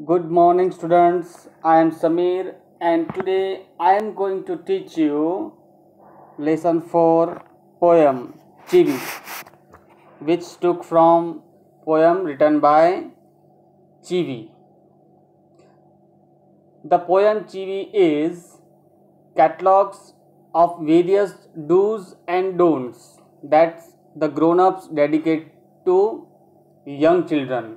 Good morning, students. I am Samir, and today I am going to teach you lesson 4 poem Chivi, which took from poem written by Chivi. The poem Chivi is catalogs of various do's and don'ts that the grown-ups dedicate to young children.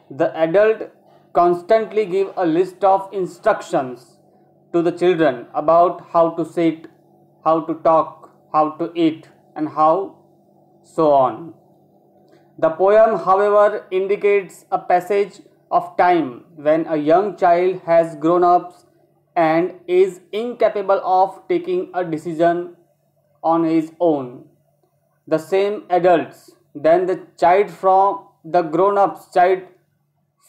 The adult constantly give a list of instructions to the children about how to sit, how to talk, how to eat, and how so on. The poem, however, indicates a passage of time when a young child has grown up and is incapable of taking a decision on his own. The same adults then the child from the grown up child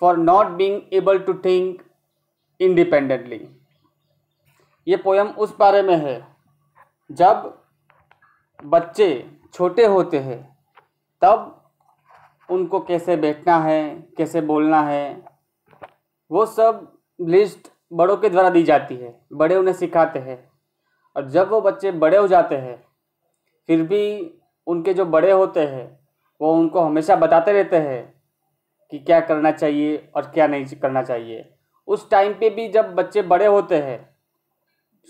for not being able to think independently. ये poem उस बारे में है जब बच्चे छोटे होते हैं तब उनको कैसे बैठना है, कैसे बोलना है, वो सब लिस्ट बड़ों के द्वारा दी जाती है। बड़े उन्हें सिखाते हैं और जब वो बच्चे बड़े हो जाते हैं फिर भी उनके जो बड़े होते हैं वो उनको हमेशा बताते रहते हैं कि क्या करना चाहिए और क्या नहीं करना चाहिए। उस टाइम पे भी जब बच्चे बड़े होते हैं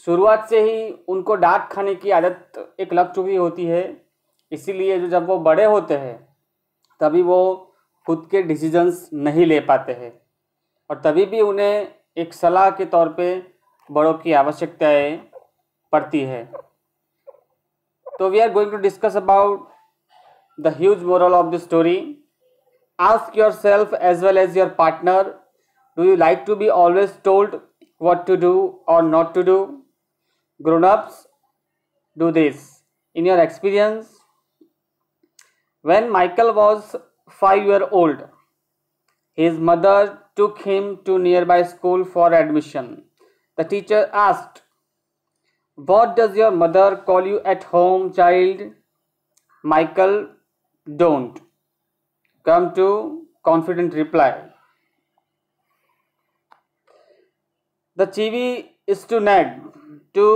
शुरुआत से ही उनको डांट खाने की आदत एक लग चुकी होती है, इसीलिए जो जब वो बड़े होते हैं तभी वो खुद के डिसीजंस नहीं ले पाते हैं और तभी भी उन्हें एक सलाह के तौर पे बड़ों की आवश्यकताएं पड़ती है। तो we are going to discuss about the huge moral of the story. Ask yourself as well as your partner, do you like to be always told what to do or not to do? Grown-ups do this. In your experience, when Michael was 5 years old, his mother took him to nearby school for admission. The teacher asked, "What does your mother call you at home, child?" Michael, "Don't." Come to confident reply. The chivi is to nag, to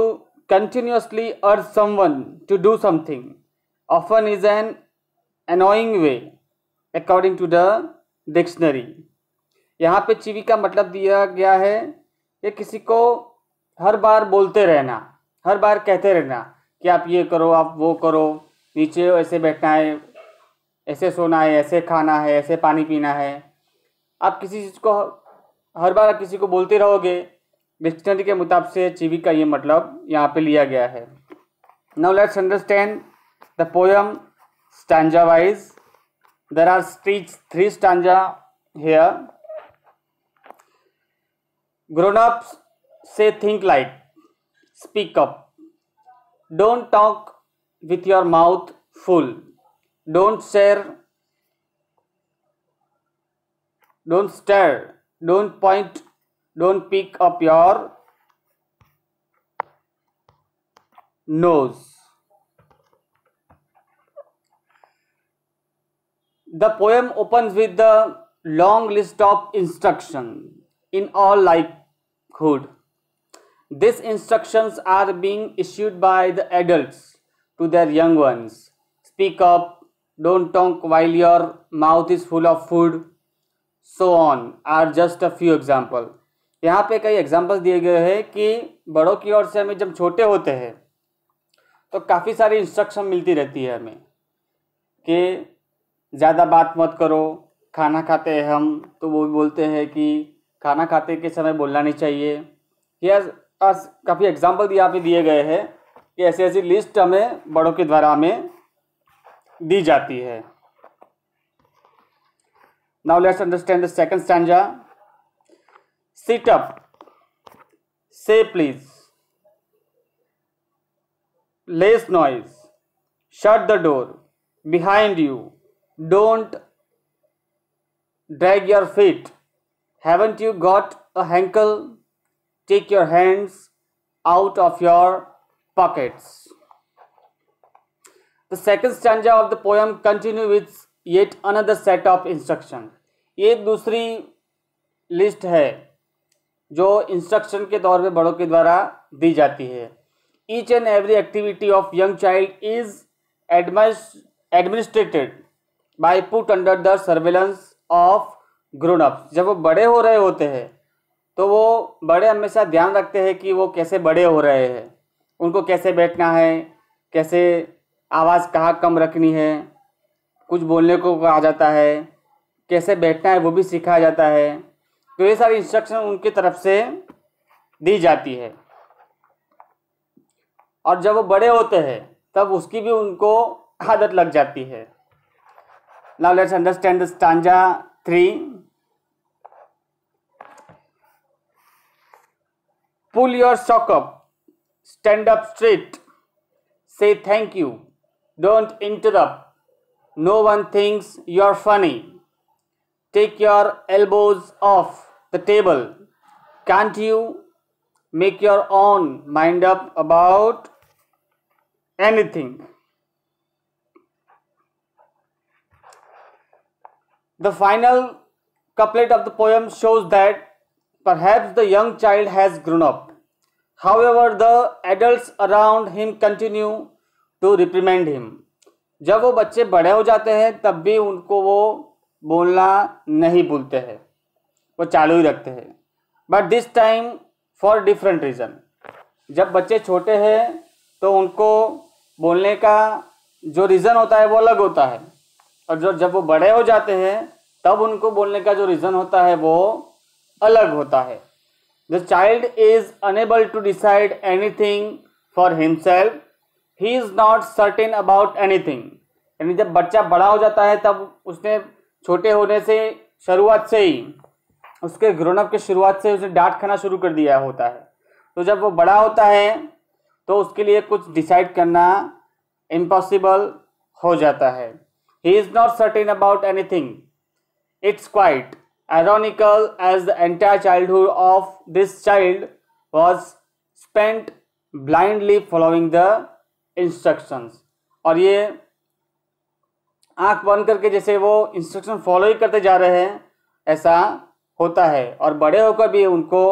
continuously urge someone to do something, often is an annoying way, according to the dictionary. यहाँ पे चिवी का मतलब दिया गया है कि किसी को हर बार बोलते रहना, हर बार कहते रहना कि आप ये करो, आप वो करो, नीचे ऐसे बैठना है, ऐसे सोना है, ऐसे खाना है, ऐसे पानी पीना है। आप किसी चीज़ को हर बार किसी को बोलते रहोगे, डिक्शनरी के मुताबिक से चिवी का ये मतलब यहाँ पे लिया गया है. Now let's understand the poem stanza wise. There are three stanza here. Grown ups say think like, speak up, don't talk with your mouth full, don't share, don't stare, don't point, don't pick up your nose. The poem opens with the long list of instructions in all likelihood. These instructions are being issued by the adults to their young ones. Speak up, don't talk while your mouth is full of food, so on are just a few example. यहाँ पे कई examples दिए गए हैं कि बड़ों की ओर से हमें जब छोटे होते हैं तो काफ़ी सारी इंस्ट्रक्शन मिलती रहती है हमें कि ज़्यादा बात मत करो. खाना खाते हैं हम तो वो बोलते हैं कि खाना खाते के समय बोलना नहीं चाहिए. यह काफ़ी एग्जाम्पल यहाँ पे दिए गए हैं कि ऐसी ऐसी लिस्ट हमें बड़ों के द्वारा हमें दी जाती है. Now let's understand the second stanza. Sit up, say please, less noise, shut the door behind you, don't drag your feet, haven't you got a hankle, take your hands out of your pockets. The second stanza of the poem continue with yet another set of instruction. ये दूसरी list है जो instruction के तौर पे बड़ों के द्वारा दी जाती है। Each and every activity of young child is administrated buy put under the surveillance of grown ups. जब वो बड़े हो रहे होते हैं तो वो बड़े हमेशा ध्यान रखते हैं कि वो कैसे बड़े हो रहे हैं, उनको कैसे बैठना है, कैसे आवाज़ कहाँ कम रखनी है, कुछ बोलने को कहा जाता है, कैसे बैठना है वो भी सिखाया जाता है। तो ये सारी इंस्ट्रक्शन उनकी तरफ से दी जाती है और जब वो बड़े होते हैं तब उसकी भी उनको आदत लग जाती है। Now let's understand the stanza 3। Pull your sock up, stand up straight, say thank you, don't interrupt, no one thinks you're funny, take your elbows off the table, can't you make your own mind up about anything. The final couplet of the poem shows that perhaps the young child has grown up. However, the adults around him continue to reprimand him. जब वो बच्चे बड़े हो जाते हैं तब भी उनको वो बोलना नहीं भूलते हैं, वो चालू ही रखते हैं। But this time for different reason. जब बच्चे छोटे हैं तो उनको बोलने का जो रीज़न होता है वो अलग होता है, और जब वो बड़े हो जाते हैं तब उनको बोलने का जो रीज़न होता है वो अलग होता है। The child is unable to decide anything for himself. He is not certain about anything. यानी जब बच्चा बड़ा हो जाता है तब उसने छोटे होने से शुरुआत से ही उसके ग्रोन अप के शुरुआत से उसने डांट खाना शुरू कर दिया होता है। तो जब वो बड़ा होता है तो उसके लिए कुछ डिसाइड करना इम्पॉसिबल हो जाता है। He is not certain about anything. It's quite ironical as the entire childhood of this child was spent blindly following the instructions. और ये आंख बंद करके जैसे वो इंस्ट्रक्शन फॉलो ही करते जा रहे हैं ऐसा होता है, और बड़े होकर भी उनको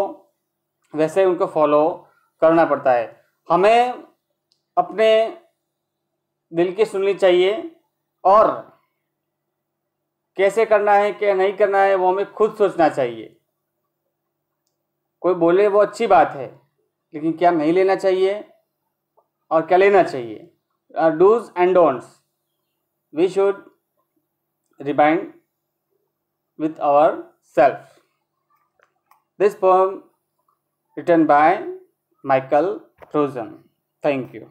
वैसे उनको फॉलो करना पड़ता है। हमें अपने दिल की सुननी चाहिए और कैसे करना है क्या नहीं करना है वो हमें खुद सोचना चाहिए। कोई बोले वो अच्छी बात है, लेकिन क्या नहीं लेना चाहिए और क्या लेना चाहिए, dos and don'ts we should remind with ourselves. This poem written by Michael Frozen. Thank you.